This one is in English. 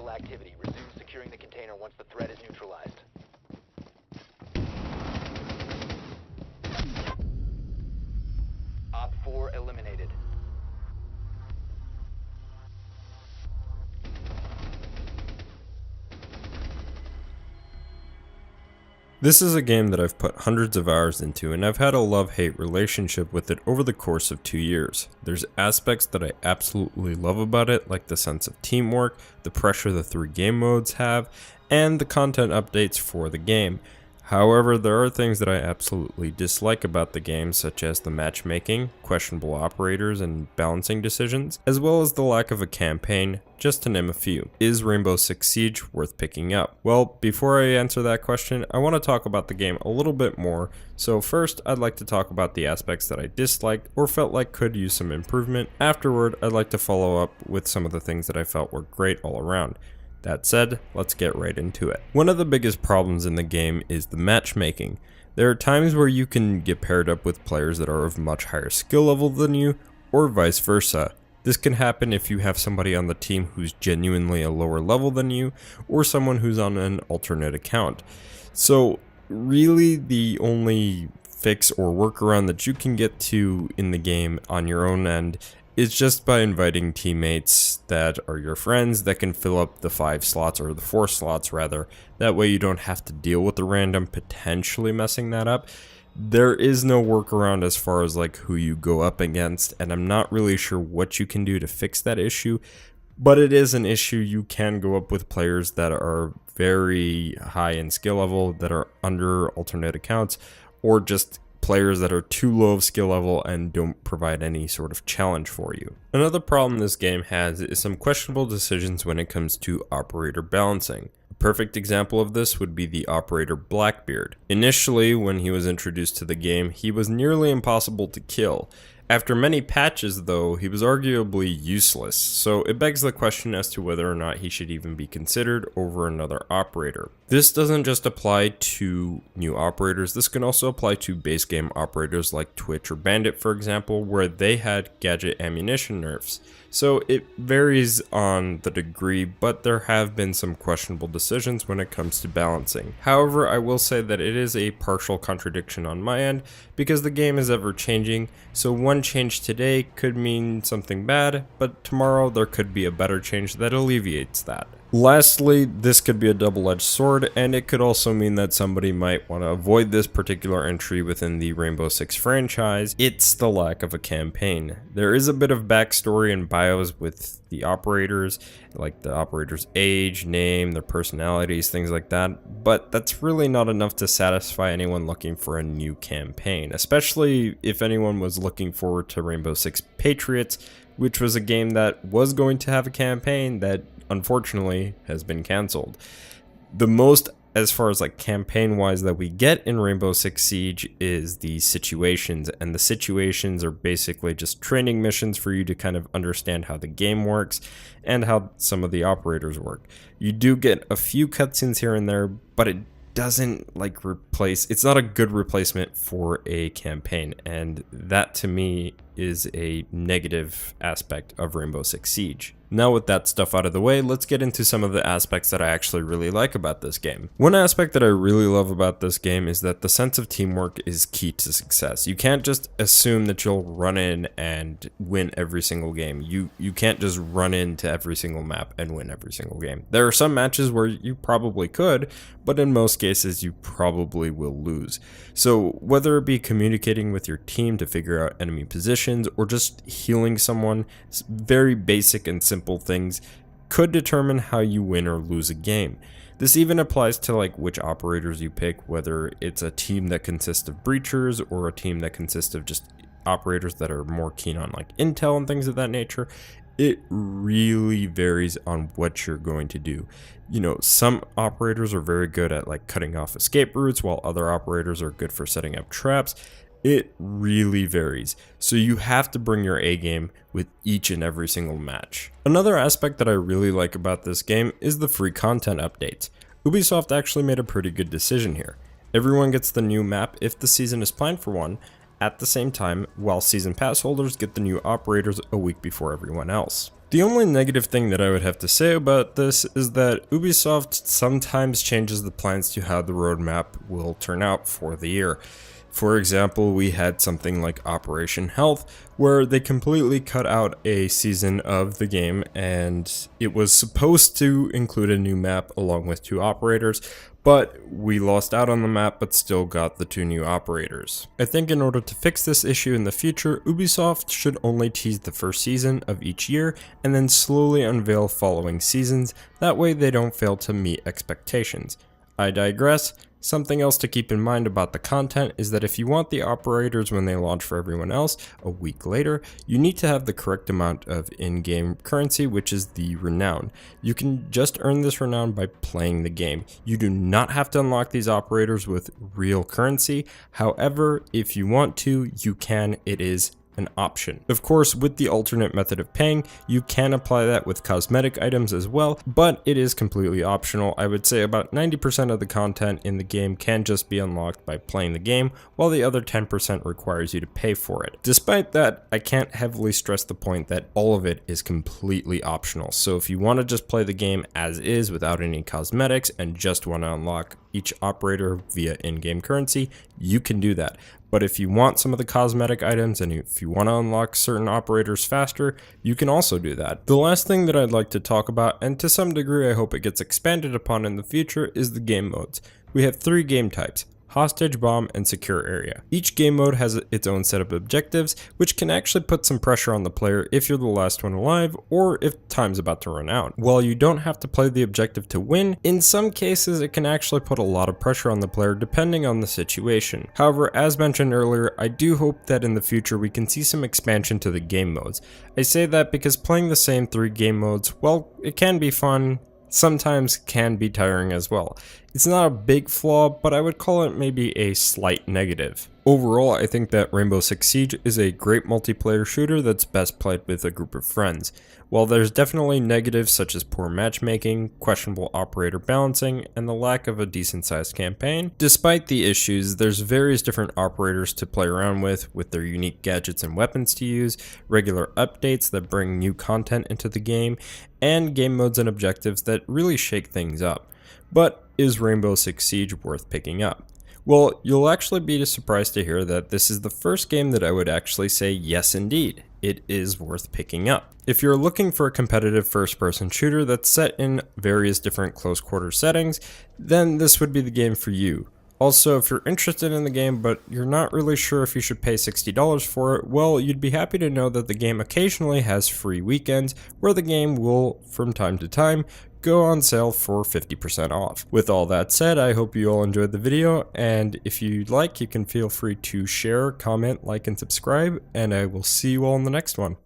hostile activity. Resume securing the container once the threat is neutralized. Op 4 eliminated. This is a game that I've put hundreds of hours into, and I've had a love-hate relationship with it over the course of 2 years. There's aspects that I absolutely love about it, like the sense of teamwork, the pressure the 3 game modes have, and the content updates for the game. However, there are things that I absolutely dislike about the game, such as the matchmaking, questionable operators, and balancing decisions, as well as the lack of a campaign, just to name a few. Is Rainbow Six Siege worth picking up? Well, before I answer that question, I want to talk about the game a little bit more. So first, I'd like to talk about the aspects that I disliked or felt like could use some improvement. Afterward, I'd like to follow up with some of the things that I felt were great all around. That said, let's get right into it. One of the biggest problems in the game is the matchmaking. There are times where you can get paired up with players that are of much higher skill level than you, or vice versa. This can happen if you have somebody on the team who's genuinely a lower level than you, or someone who's on an alternate account. So really the only fix or workaround that you can get to in the game on your own end is just by inviting teammates that are your friends that can fill up the 5 slots, or the 4 slots rather. That way you don't have to deal with the random potentially messing that up. There is no workaround as far as like who you go up against, and I'm not really sure what you can do to fix that issue, but it is an issue. You can go up with players that are very high in skill level, that are under alternate accounts, or just players that are too low of skill level and don't provide any sort of challenge for you. Another problem this game has is some questionable decisions when it comes to operator balancing. A perfect example of this would be the operator Blackbeard. Initially, when he was introduced to the game, he was nearly impossible to kill. After many patches though, he was arguably useless, so it begs the question as to whether or not he should even be considered over another operator. This doesn't just apply to new operators, this can also apply to base game operators like Twitch or Bandit for example, where they had gadget ammunition nerfs. So it varies on the degree, but there have been some questionable decisions when it comes to balancing. However, I will say that it is a partial contradiction on my end, because the game is ever changing, so one change today could mean something bad, but tomorrow there could be a better change that alleviates that. Lastly, this could be a double-edged sword, and it could also mean that somebody might want to avoid this particular entry within the Rainbow Six franchise. It's the lack of a campaign. There is a bit of backstory and bios with the operators, like the operators' age, name, their personalities, things like that, but that's really not enough to satisfy anyone looking for a new campaign, especially if anyone was looking forward to Rainbow Six Patriots, which was a game that was going to have a campaign that unfortunately has been cancelled. The most, as far as like campaign wise, that we get in Rainbow Six Siege is the situations, and the situations are basically just training missions for you to kind of understand how the game works and how some of the operators work. You do get a few cutscenes here and there, but it doesn't like replace, it's not a good replacement for a campaign, and that to me is a negative aspect of Rainbow Six Siege. Now with that stuff out of the way, let's get into some of the aspects that I actually really like about this game. One aspect that I really love about this game is that the sense of teamwork is key to success. You can't just assume that you'll run in and win every single game. You can't just run into every single map and win every single game. There are some matches where you probably could, but in most cases you probably will lose. So whether it be communicating with your team to figure out enemy positions or just healing someone, very basic and simple things could determine how you win or lose a game. This even applies to like which operators you pick, whether it's a team that consists of breachers or a team that consists of just operators that are more keen on like intel and things of that nature. It really varies on what you're going to do. You know, some operators are very good at like cutting off escape routes, while other operators are good for setting up traps. It really varies, so you have to bring your A game with each and every single match. Another aspect that I really like about this game is the free content updates. Ubisoft actually made a pretty good decision here. Everyone gets the new map if the season is planned for one, at the same time, while season pass holders get the new operators a week before everyone else. The only negative thing that I would have to say about this is that Ubisoft sometimes changes the plans to how the roadmap will turn out for the year. For example, we had something like Operation Health, where they completely cut out a season of the game, and it was supposed to include a new map along with 2 operators, but we lost out on the map but still got the 2 new operators. I think in order to fix this issue in the future, Ubisoft should only tease the first season of each year and then slowly unveil following seasons, that way they don't fail to meet expectations. I digress. Something else to keep in mind about the content is that if you want the operators when they launch for everyone else a week later, you need to have the correct amount of in-game currency, which is the renown. You can just earn this renown by playing the game. You do not have to unlock these operators with real currency. However, if you want to, you can. It is an option. Of course, with the alternate method of paying, you can apply that with cosmetic items as well, but it is completely optional. I would say about 90% of the content in the game can just be unlocked by playing the game, while the other 10% requires you to pay for it. Despite that, I can't heavily stress the point that all of it is completely optional. So if you want to just play the game as is without any cosmetics and just want to unlock each operator via in-game currency, you can do that. But if you want some of the cosmetic items and if you want to unlock certain operators faster, you can also do that. The last thing that I'd like to talk about, and to some degree I hope it gets expanded upon in the future, is the game modes. We have 3 game types: Hostage, Bomb, and Secure Area. Each game mode has its own set of objectives, which can actually put some pressure on the player if you're the last one alive or if time's about to run out. While you don't have to play the objective to win, in some cases it can actually put a lot of pressure on the player depending on the situation. However, as mentioned earlier, I do hope that in the future we can see some expansion to the game modes. I say that because playing the same 3 game modes, well, it can be fun, sometimes can be tiring as well. It's not a big flaw, but I would call it maybe a slight negative. Overall, I think that Rainbow Six Siege is a great multiplayer shooter that's best played with a group of friends. While there's definitely negatives such as poor matchmaking, questionable operator balancing, and the lack of a decent sized campaign, despite the issues, there's various different operators to play around with their unique gadgets and weapons to use, regular updates that bring new content into the game, and game modes and objectives that really shake things up. But is Rainbow Six Siege worth picking up? Well, you'll actually be surprised to hear that this is the first game that I would actually say yes indeed, it is worth picking up. If you're looking for a competitive first-person shooter that's set in various different close quarter settings, then this would be the game for you. Also, if you're interested in the game but you're not really sure if you should pay $60 for it, well, you'd be happy to know that the game occasionally has free weekends where the game will, from time to time, go on sale for 50% off. With all that said, I hope you all enjoyed the video, and if you'd like, you can feel free to share, comment, like, and subscribe, and I will see you all in the next one.